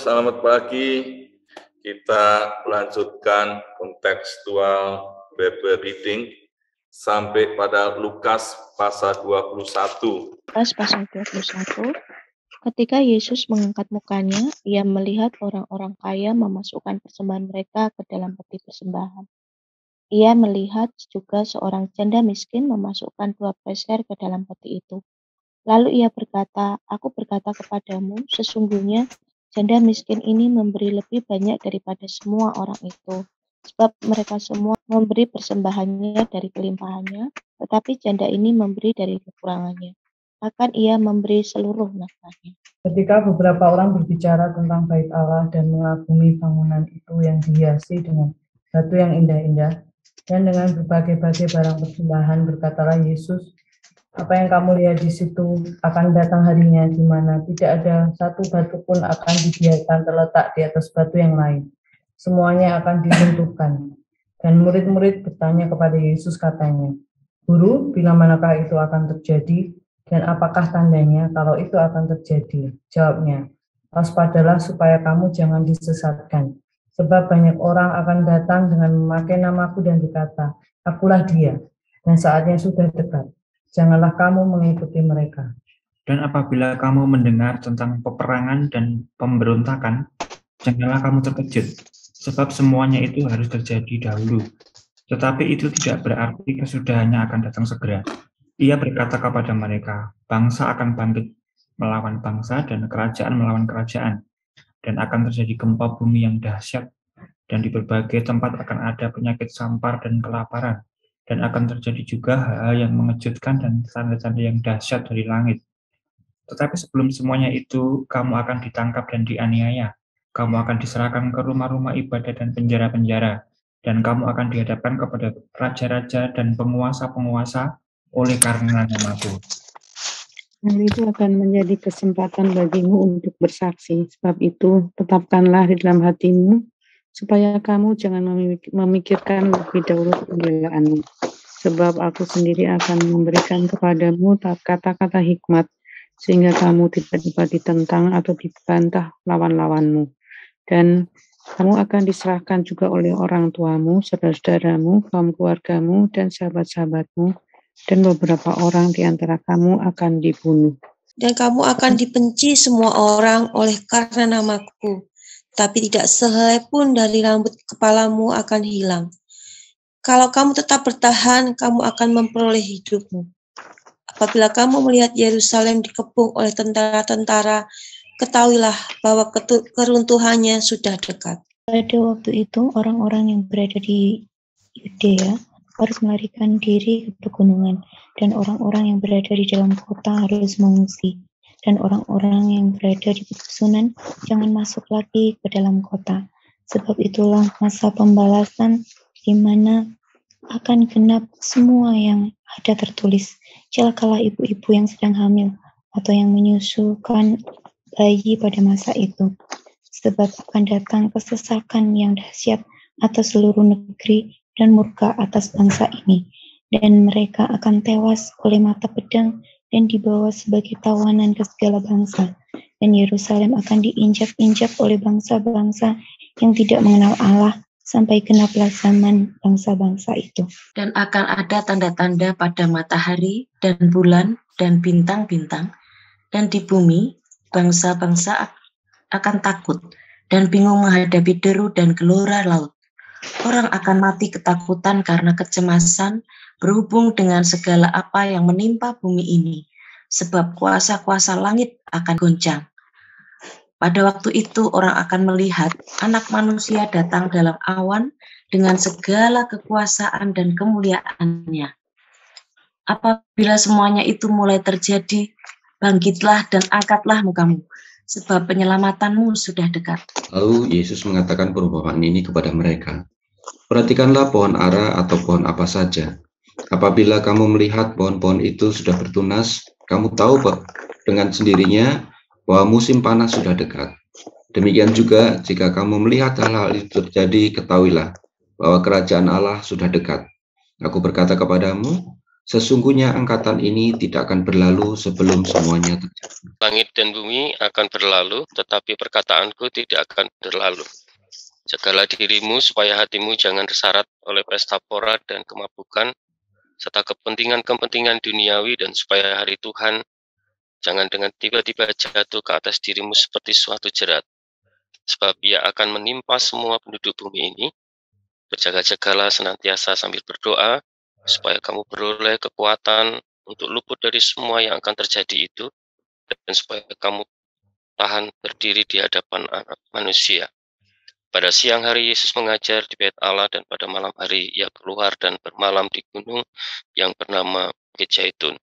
selamat pagi. Kita lanjutkan kontekstual Bible reading sampai pada Lukas pasal 21. Lukas pasal 21. Ketika Yesus mengangkat mukanya, ia melihat orang-orang kaya memasukkan persembahan mereka ke dalam peti persembahan. Ia melihat juga seorang janda miskin memasukkan 2 peser ke dalam peti itu. Lalu ia berkata, "Aku berkata kepadamu, sesungguhnya janda miskin ini memberi lebih banyak daripada semua orang itu. Sebab mereka semua memberi persembahannya dari kelimpahannya, tetapi janda ini memberi dari kekurangannya. Bahkan ia memberi seluruh nafkahnya." Ketika beberapa orang berbicara tentang bait Allah dan mengagumi bangunan itu yang dihiasi dengan batu yang indah-indah dan dengan berbagai-bagai barang persembahan, berkatalah Yesus, "Apa yang kamu lihat di situ akan datang harinya di mana tidak ada satu batu pun akan dibiarkan terletak di atas batu yang lain. Semuanya akan diruntuhkan." Dan murid-murid bertanya kepada Yesus, katanya, "Guru, bila manakah itu akan terjadi? Dan apakah tandanya kalau itu akan terjadi?" Jawabnya, "Waspadalah supaya kamu jangan disesatkan. Sebab banyak orang akan datang dengan memakai namaku dan berkata, 'Akulah dia,' dan saatnya sudah dekat. Janganlah kamu mengikuti mereka. Dan apabila kamu mendengar tentang peperangan dan pemberontakan, janganlah kamu terkejut, sebab semuanya itu harus terjadi dahulu. Tetapi itu tidak berarti kesudahannya akan datang segera. Ia berkata kepada mereka, bangsa akan bangkit melawan bangsa dan kerajaan melawan kerajaan, dan akan terjadi gempa bumi yang dahsyat, dan di berbagai tempat akan ada penyakit sampar dan kelaparan, dan akan terjadi juga hal-hal yang mengejutkan dan tanda-tanda yang dahsyat dari langit. Tetapi sebelum semuanya itu, kamu akan ditangkap dan dianiaya. Kamu akan diserahkan ke rumah-rumah ibadah dan penjara-penjara, dan kamu akan dihadapkan kepada raja-raja dan penguasa-penguasa oleh karena namaku. Hal itu akan menjadi kesempatan bagimu untuk bersaksi. Sebab itu, tetapkanlah di dalam hatimu, supaya kamu jangan memikirkan lebih dahulu pembelaanmu. Sebab aku sendiri akan memberikan kepadamu kata-kata hikmat, sehingga kamu tidak dapat ditentang atau dibantah lawan-lawanmu. Dan kamu akan diserahkan juga oleh orang tuamu, saudara-saudaramu, kaum keluargamu, dan sahabat-sahabatmu, dan beberapa orang di antara kamu akan dibunuh. Dan kamu akan dibenci semua orang oleh karena namaku, tapi tidak sehelai pun dari rambut kepalamu akan hilang. Kalau kamu tetap bertahan, kamu akan memperoleh hidupmu. Apabila kamu melihat Yerusalem dikepung oleh tentara-tentara, ketahuilah bahwa keruntuhannya sudah dekat. Pada waktu itu, orang-orang yang berada di Yudea harus melarikan diri ke pegunungan, dan orang-orang yang berada di dalam kota harus mengungsi, dan orang-orang yang berada di pedusunan jangan masuk lagi ke dalam kota. Sebab itulah masa pembalasan di mana akan genap semua yang ada tertulis. Celakalah ibu-ibu yang sedang hamil atau yang menyusukan bayi pada masa itu, sebab akan datang kesesakan yang dahsyat atas seluruh negeri dan murka atas bangsa ini, dan mereka akan tewas oleh mata pedang dan dibawa sebagai tawanan ke segala bangsa, dan Yerusalem akan diinjak-injak oleh bangsa-bangsa yang tidak mengenal Allah sampai genaplah zaman bangsa-bangsa itu. Dan akan ada tanda-tanda pada matahari dan bulan dan bintang-bintang, dan di bumi bangsa-bangsa akan takut dan bingung menghadapi deru dan gelora laut. Orang akan mati ketakutan karena kecemasan berhubung dengan segala apa yang menimpa bumi ini, sebab kuasa-kuasa langit akan goncang. Pada waktu itu orang akan melihat Anak Manusia datang dalam awan dengan segala kekuasaan dan kemuliaannya. Apabila semuanya itu mulai terjadi, bangkitlah dan angkatlah mukamu, sebab penyelamatanmu sudah dekat. Lalu Yesus mengatakan perumpamaan ini kepada mereka. Perhatikanlah pohon ara atau pohon apa saja. Apabila kamu melihat pohon-pohon itu sudah bertunas, kamu tahu dengan sendirinya bahwa musim panas sudah dekat. Demikian juga jika kamu melihat hal-hal itu terjadi, ketahuilah bahwa kerajaan Allah sudah dekat. Aku berkata kepadamu, Sesungguhnya angkatan ini tidak akan berlalu sebelum semuanya terjadi. Langit dan bumi akan berlalu, tetapi perkataanku tidak akan berlalu. Jagalah dirimu supaya hatimu jangan tersarat oleh pesta pora dan kemabukan, serta kepentingan-kepentingan duniawi, dan supaya hari Tuhan jangan dengan tiba-tiba jatuh ke atas dirimu seperti suatu jerat. Sebab ia akan menimpa semua penduduk bumi ini. Berjaga-jagalah senantiasa sambil berdoa, supaya kamu beroleh kekuatan untuk luput dari semua yang akan terjadi itu, dan supaya kamu tahan berdiri di hadapan anak manusia. Pada siang hari Yesus mengajar di bait Allah, dan pada malam hari ia keluar dan bermalam di gunung yang bernama Bukit Zaitun.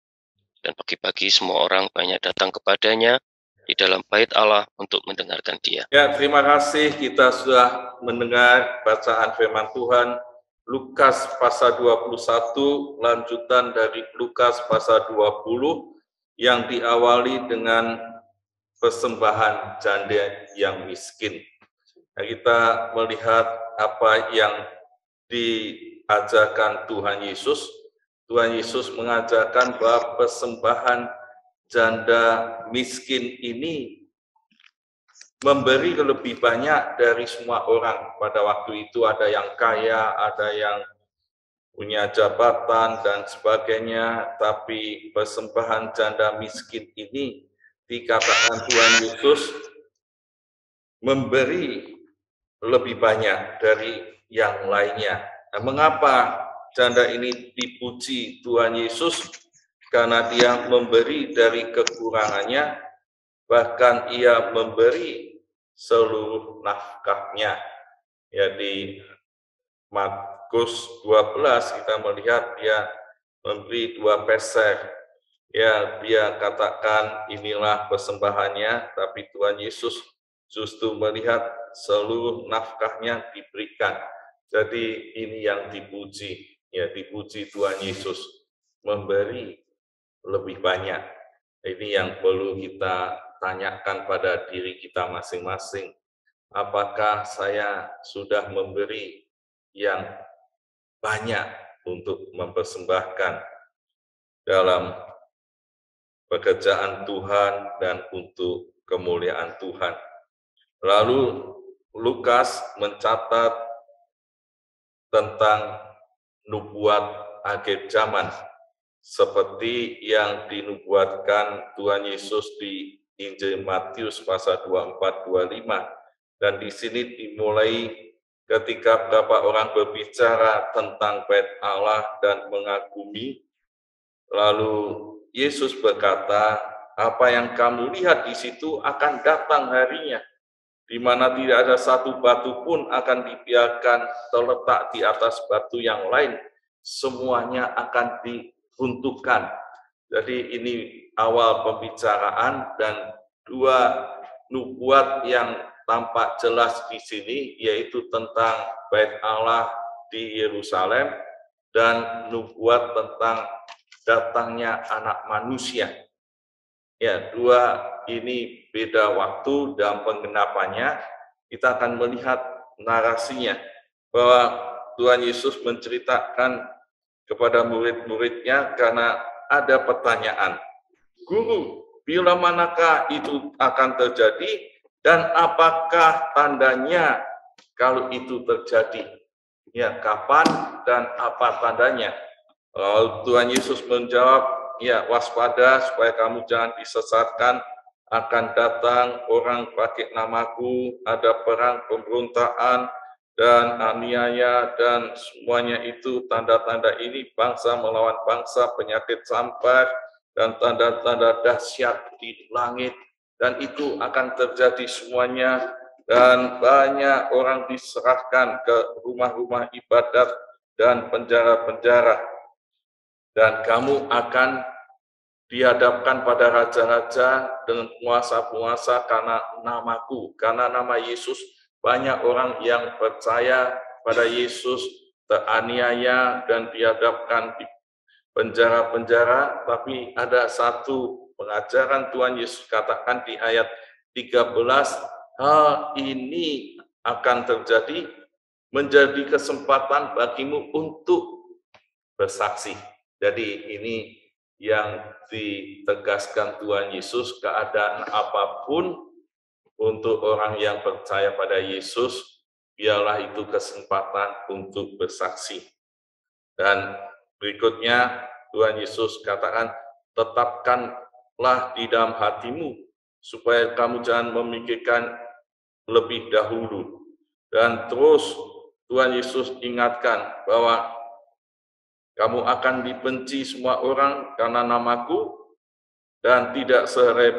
Dan pagi-pagi semua orang banyak datang kepadanya di dalam bait Allah untuk mendengarkan dia. Ya, terima kasih kita sudah mendengar bacaan firman Tuhan. Lukas pasal 21, lanjutan dari Lukas pasal 20 yang diawali dengan persembahan janda yang miskin. Nah, kita melihat apa yang diajarkan Tuhan Yesus. Tuhan Yesus mengajarkan bahwa persembahan janda miskin ini memberi lebih banyak dari semua orang. Pada waktu itu ada yang kaya, ada yang punya jabatan dan sebagainya, tapi persembahan janda miskin ini dikatakan Tuhan Yesus memberi lebih banyak dari yang lainnya. Nah, mengapa janda ini dipuji Tuhan Yesus? Karena dia memberi dari kekurangannya, bahkan ia memberi seluruh nafkahnya. Ya, di Markus 12 kita melihat dia memberi 2 peser. Ya, dia katakan inilah persembahannya, tapi Tuhan Yesus justru melihat seluruh nafkahnya diberikan. Jadi ini yang dipuji, ya, dipuji Tuhan Yesus memberi lebih banyak. Ini yang perlu kita tanyakan pada diri kita masing-masing. Apakah saya sudah memberi yang banyak untuk mempersembahkan dalam pekerjaan Tuhan dan untuk kemuliaan Tuhan? Lalu Lukas mencatat tentang nubuat akhir zaman, seperti yang dinubuatkan Tuhan Yesus di Injil Matius pasal 24-25. Dan di sini dimulai ketika beberapa orang berbicara tentang bait Allah dan mengagumi. Lalu Yesus berkata, apa yang kamu lihat di situ akan datang harinya, di mana tidak ada satu batu pun akan dibiarkan terletak di atas batu yang lain. Semuanya akan diruntuhkan. Jadi ini awal pembicaraan, dan 2 nubuat yang tampak jelas di sini, yaitu tentang bait Allah di Yerusalem dan nubuat tentang datangnya anak manusia. Ya, 2 ini beda waktu dan penggenapannya. Kita akan melihat narasinya, bahwa Tuhan Yesus menceritakan kepada murid-muridnya karena ada pertanyaan, Guru, bila manakah itu akan terjadi dan apakah tandanya kalau itu terjadi? Ya, kapan dan apa tandanya? Lalu Tuhan Yesus menjawab, ya, waspada supaya kamu jangan disesatkan. Akan datang orang pakai namaku, ada perang, pemberontakan, dan aniaya, dan semuanya itu tanda-tanda ini, bangsa melawan bangsa, penyakit sampar, dan tanda-tanda dahsyat di langit. Dan itu akan terjadi semuanya, dan banyak orang diserahkan ke rumah-rumah ibadat dan penjara-penjara. Dan kamu akan dihadapkan pada raja-raja dengan penguasa-penguasa karena namaku, karena nama Yesus. Banyak orang yang percaya pada Yesus teraniaya dan dihadapkan di penjara-penjara, tapi ada satu pengajaran Tuhan Yesus katakan di ayat 13, hal ini akan terjadi menjadi kesempatan bagimu untuk bersaksi. Jadi ini yang ditegaskan Tuhan Yesus, keadaan apapun untuk orang yang percaya pada Yesus, biarlah itu kesempatan untuk bersaksi. Dan berikutnya Tuhan Yesus katakan, tetapkanlah di dalam hatimu, supaya kamu jangan memikirkan lebih dahulu. Dan terus Tuhan Yesus ingatkan bahwa kamu akan dibenci semua orang karena namaku, dan tidak sehelai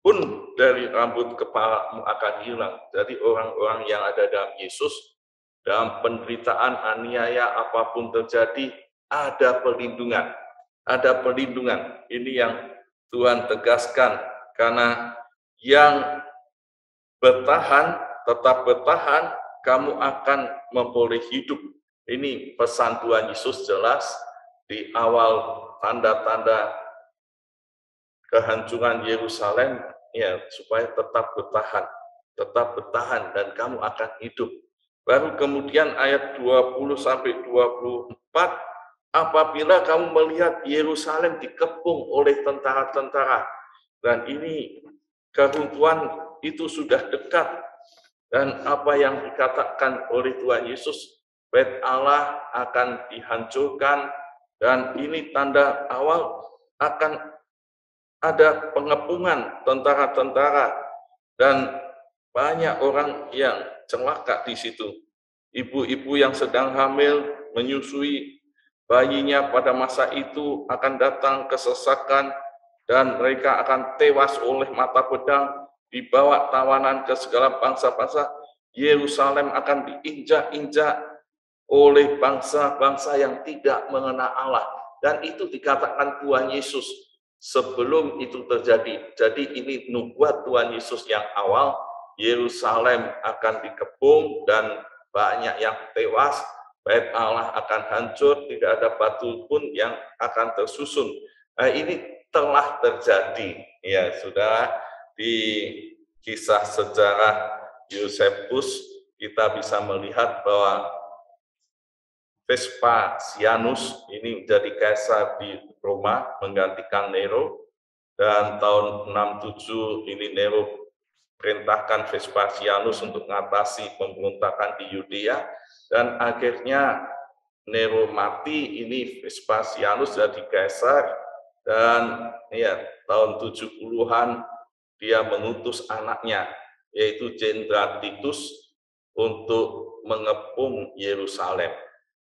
pun dari rambut kepalamu akan hilang. Jadi orang-orang yang ada dalam Yesus, dalam penderitaan, aniaya, apapun terjadi, ada perlindungan. Ada perlindungan. Ini yang Tuhan tegaskan, karena yang bertahan, tetap bertahan, kamu akan memperoleh hidup. Ini pesan Tuhan Yesus jelas di awal tanda-tanda kehancuran Yerusalem, ya, supaya tetap bertahan dan kamu akan hidup. Baru kemudian ayat 20-24, apabila kamu melihat Yerusalem dikepung oleh tentara-tentara, dan ini keruntuhan itu sudah dekat, dan apa yang dikatakan oleh Tuhan Yesus, Bait Allah akan dihancurkan, dan ini tanda awal akan ada pengepungan tentara-tentara, dan banyak orang yang celaka di situ. Ibu-ibu yang sedang hamil menyusui bayinya pada masa itu akan datang kesesakan, dan mereka akan tewas oleh mata pedang, dibawa tawanan ke segala bangsa-bangsa. Yerusalem akan diinjak-injak oleh bangsa-bangsa yang tidak mengenal Allah. Dan itu dikatakan Tuhan Yesus sebelum itu terjadi. Jadi ini nubuat Tuhan Yesus yang awal, Yerusalem akan dikepung dan banyak yang tewas, Bait Allah akan hancur, tidak ada batu pun yang akan tersusun. Nah, ini telah terjadi. Ya, sudah di kisah sejarah Yosefus kita bisa melihat bahwa Vespasianus ini menjadi kaisar di Roma menggantikan Nero, dan tahun 67 ini Nero perintahkan Vespasianus untuk mengatasi pemberontakan di Yudea, dan akhirnya Nero mati, ini Vespasianus jadi kaisar, dan ya tahun 70-an dia mengutus anaknya yaitu Jenderal Titus untuk mengepung Yerusalem.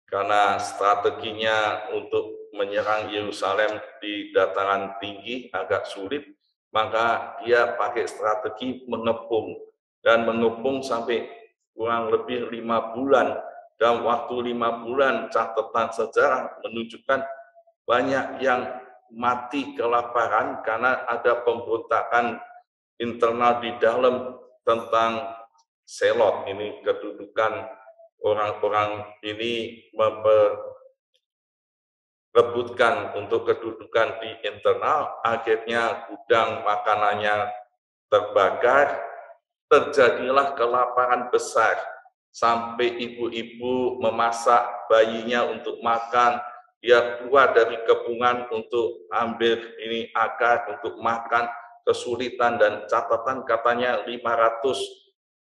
Karena strateginya untuk menyerang Yerusalem di dataran tinggi agak sulit, maka dia pakai strategi mengepung, dan mengepung sampai kurang lebih 5 bulan. Dalam waktu 5 bulan, catatan sejarah menunjukkan banyak yang mati kelaparan karena ada pemberontakan internal di dalam tentang Selot. Ini kedudukan orang-orang ini memperebutkan untuk kedudukan di internal, akhirnya gudang makanannya terbakar, terjadilah kelaparan besar, sampai ibu-ibu memasak bayinya untuk makan, dia keluar dari kepungan untuk ambil ini akar untuk makan, kesulitan, dan catatan katanya 500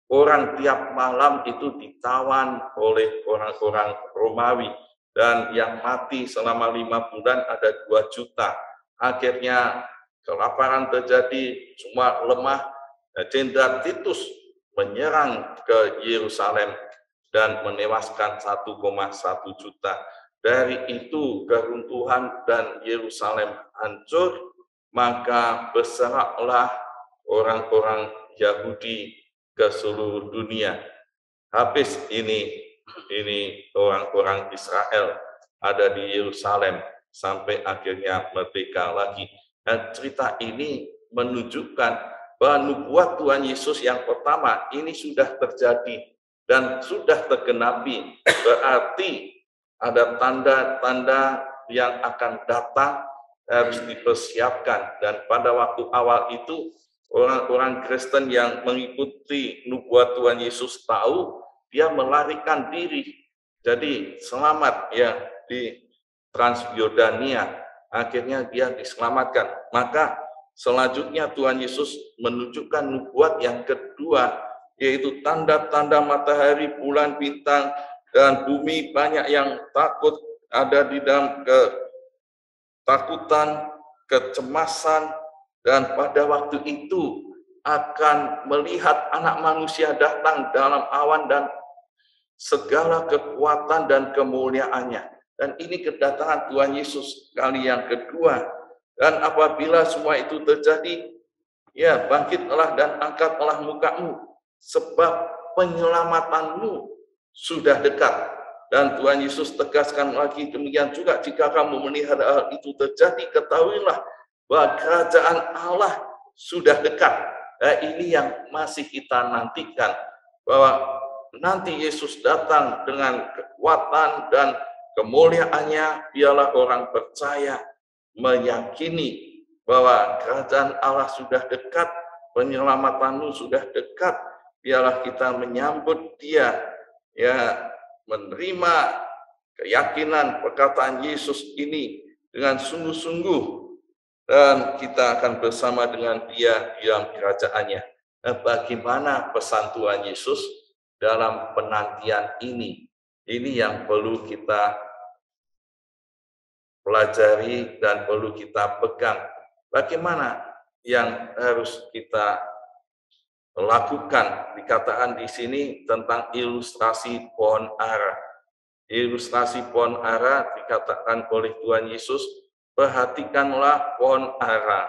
orang tiap malam itu ditawan oleh orang-orang Romawi, dan yang mati selama 5 bulan ada 2 juta. Akhirnya kelaparan terjadi, semua lemah. Jenderal Titus menyerang ke Yerusalem dan menewaskan 1,1 juta. Dari itu keruntuhan dan Yerusalem hancur, maka berseraklah orang-orang Yahudi ke seluruh dunia. Habis ini orang-orang Israel ada di Yerusalem sampai akhirnya merdeka lagi. Dan cerita ini menunjukkan bahwa nubuat Tuhan Yesus yang pertama ini sudah terjadi dan sudah tergenapi. Berarti ada tanda-tanda yang akan datang, harus dipersiapkan. Dan pada waktu awal itu orang-orang Kristen yang mengikuti nubuat Tuhan Yesus tahu, dia melarikan diri. Jadi selamat ya di Transyordania. Akhirnya dia diselamatkan. Maka selanjutnya Tuhan Yesus menunjukkan nubuat yang kedua, yaitu tanda-tanda matahari, bulan, bintang, dan bumi. Banyak yang takut, ada di dalam ketakutan, kecemasan, dan pada waktu itu akan melihat Anak Manusia datang dalam awan dan segala kekuatan dan kemuliaannya. Dan ini kedatangan Tuhan Yesus kali yang kedua. Dan apabila semua itu terjadi, ya bangkitlah dan angkatlah mukamu, sebab penyelamatanmu sudah dekat. Dan Tuhan Yesus tegaskan lagi, demikian juga jika kamu melihat hal itu terjadi, ketahuilah bahwa kerajaan Allah sudah dekat. Nah, ini yang masih kita nantikan, bahwa nanti Yesus datang dengan kekuatan dan kemuliaannya. Biarlah orang percaya meyakini bahwa kerajaan Allah sudah dekat, penyelamatanmu sudah dekat. Biarlah kita menyambut Dia, ya, menerima keyakinan perkataan Yesus ini dengan sungguh-sungguh, dan kita akan bersama dengan Dia di dalam kerajaannya. Nah, bagaimana pesan Tuhan Yesus dalam penantian ini? Ini yang perlu kita pelajari dan perlu kita pegang. Bagaimana yang harus kita lakukan? Dikatakan di sini tentang ilustrasi pohon ara. Ilustrasi pohon ara dikatakan oleh Tuhan Yesus, perhatikanlah pohon ara.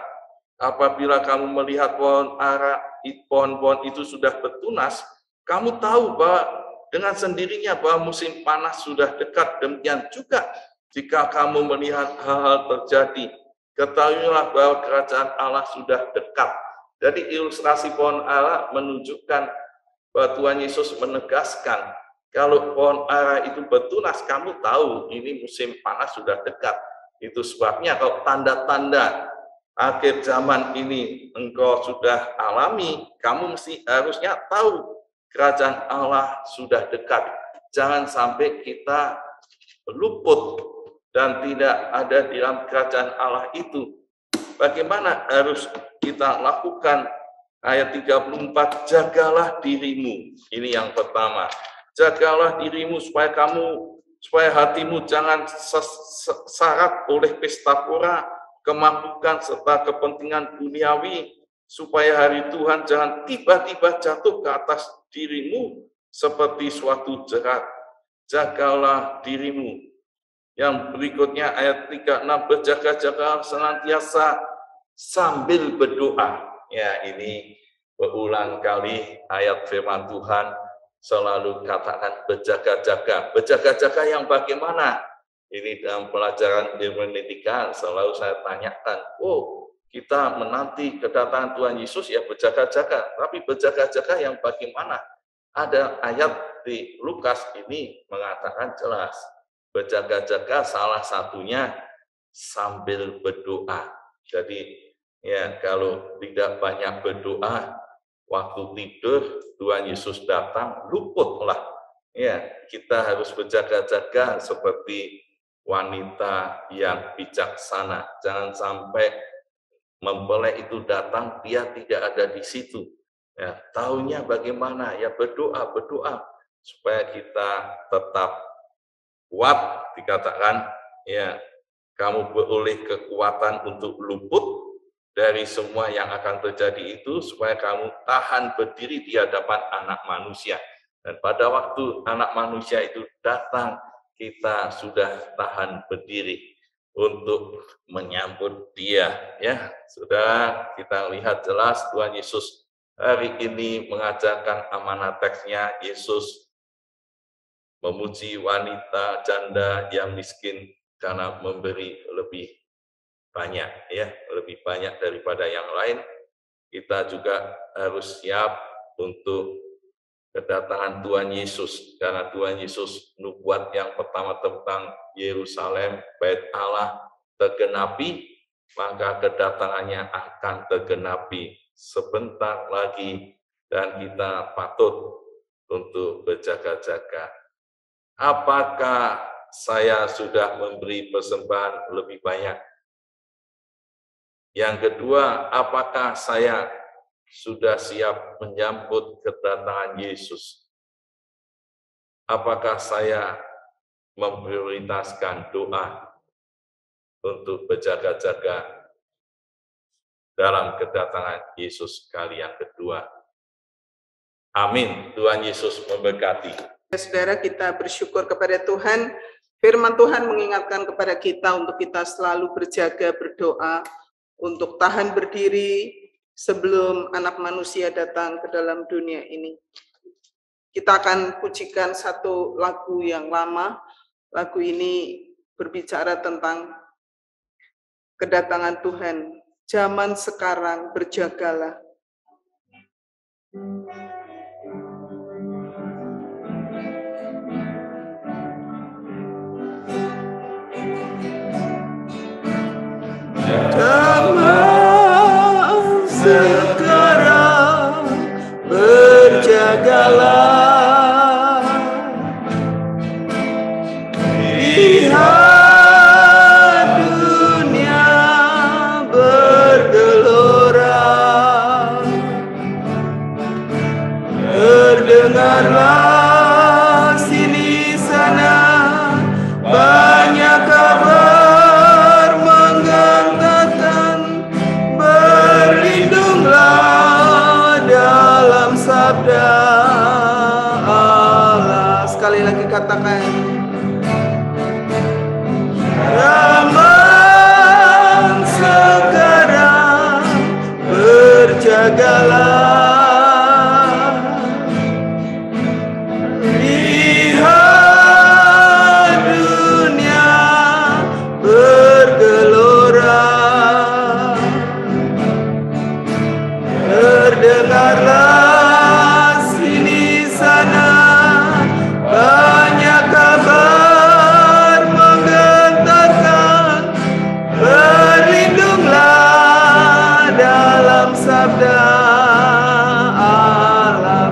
Apabila kamu melihat pohon ara, pohon-pohon itu sudah bertunas, kamu tahu bahwa dengan sendirinya bahwa musim panas sudah dekat. Demikian juga jika kamu melihat hal-hal terjadi, ketahuilah bahwa kerajaan Allah sudah dekat. Jadi ilustrasi pohon ara menunjukkan bahwa Tuhan Yesus menegaskan, kalau pohon ara itu bertunas, kamu tahu ini musim panas sudah dekat. Itu sebabnya kalau tanda-tanda akhir zaman ini engkau sudah alami, kamu mesti harusnya tahu kerajaan Allah sudah dekat. Jangan sampai kita luput dan tidak ada di dalam kerajaan Allah itu. Bagaimana harus kita lakukan? Ayat 34, jagalah dirimu. Ini yang pertama. Jagalah dirimu supaya hatimu jangan syarat oleh pesta pora, kemampukan serta kepentingan duniawi, supaya hari Tuhan jangan tiba-tiba jatuh ke atas dirimu seperti suatu jerat. Jagalah dirimu. Yang berikutnya ayat 36, berjaga-jaga senantiasa sambil berdoa. Ya, ini berulang kali ayat firman Tuhan selalu katakan berjaga-jaga. Berjaga-jaga yang bagaimana? Ini dalam pelajaran hermeneutika selalu saya tanyakan. Oh, kita menanti kedatangan Tuhan Yesus, ya berjaga-jaga. Tapi berjaga-jaga yang bagaimana? Ada ayat di Lukas ini mengatakan jelas. Berjaga-jaga salah satunya sambil berdoa. Jadi ya kalau tidak banyak berdoa, waktu tidur Tuhan Yesus datang, luputlah. Ya, kita harus berjaga-jaga seperti wanita yang bijaksana. Jangan sampai mempelai itu datang, dia tidak ada di situ. Ya, tahunya bagaimana? Ya berdoa supaya kita tetap kuat. Dikatakan ya, kamu beroleh kekuatan untuk luput dari semua yang akan terjadi itu, supaya kamu tahan berdiri di hadapan Anak Manusia. Dan pada waktu Anak Manusia itu datang, kita sudah tahan berdiri untuk menyambut Dia. Ya, sudah kita lihat jelas Tuhan Yesus hari ini mengajarkan amanat teksnya. Yesus memuji wanita janda yang miskin karena memberi lebih banyak, ya, lebih banyak daripada yang lain. Kita juga harus siap untuk kedatangan Tuhan Yesus, karena Tuhan Yesus nubuat yang pertama tentang Yerusalem, Bait Allah tergenapi, maka kedatangannya akan tergenapi sebentar lagi, dan kita patut untuk berjaga-jaga. Apakah saya sudah memberi persembahan lebih banyak? Yang kedua, apakah saya sudah siap menyambut kedatangan Yesus? Apakah saya memprioritaskan doa untuk berjaga-jaga dalam kedatangan Yesus kali yang kedua? Amin. Tuhan Yesus memberkati. Saudara, kita bersyukur kepada Tuhan. Firman Tuhan mengingatkan kepada kita untuk kita selalu berjaga, berdoa, untuk tahan berdiri sebelum anak manusia datang ke dalam dunia ini. Kita akan pujikan satu lagu yang lama. Lagu ini berbicara tentang kedatangan Tuhan. Zaman sekarang berjagalah. Zaman sekarang berjagalah. Lihat dunia bergelora. Terdengarlah sini sana banyak kabar menggantarkan. Berlindunglah dalam sabda Allah. Sekali lagi katakan, zaman sekarang berjagalah. Lihat dunia bergelora. Terdengarlah sini sana banyak kabar menggentarkan. Berlindunglah dalam sabda Allah.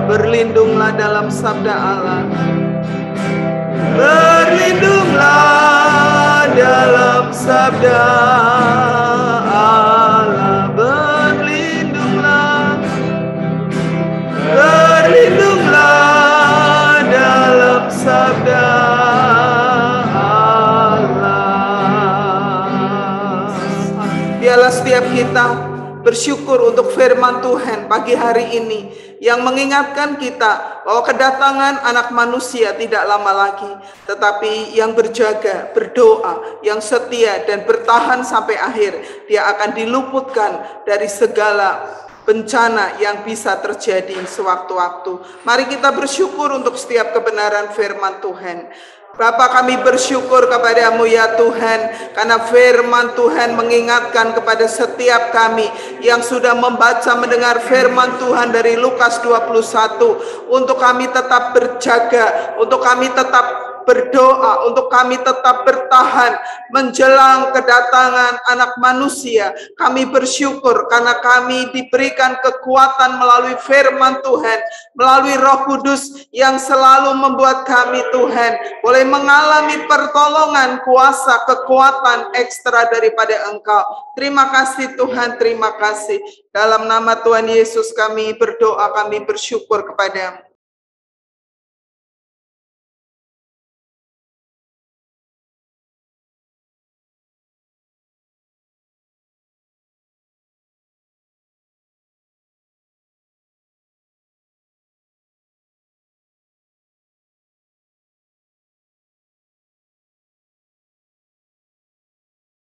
Berlindunglah dalam sabda Allah. Berlindunglah dalam sabda Allah. Berlindunglah. Berlindunglah dalam sabda Allah. Biarlah setiap kita bersyukur untuk firman Tuhan pagi hari ini yang mengingatkan kita bahwa kedatangan anak manusia tidak lama lagi, tetapi yang berjaga, berdoa, yang setia dan bertahan sampai akhir, dia akan diluputkan dari segala bencana yang bisa terjadi sewaktu-waktu. Mari kita bersyukur untuk setiap kebenaran firman Tuhan. Bapa, kami bersyukur kepadamu ya Tuhan, karena firman Tuhan mengingatkan kepada setiap kami yang sudah membaca mendengar firman Tuhan dari Lukas 21, untuk kami tetap berjaga, untuk kami tetap berdoa, untuk kami tetap bertahan menjelang kedatangan anak manusia. Kami bersyukur karena kami diberikan kekuatan melalui firman Tuhan, melalui Roh Kudus yang selalu membuat kami Tuhan boleh mengalami pertolongan, kuasa, kekuatan ekstra daripada Engkau. Terima kasih Tuhan, terima kasih. Dalam nama Tuhan Yesus kami berdoa, kami bersyukur kepadamu.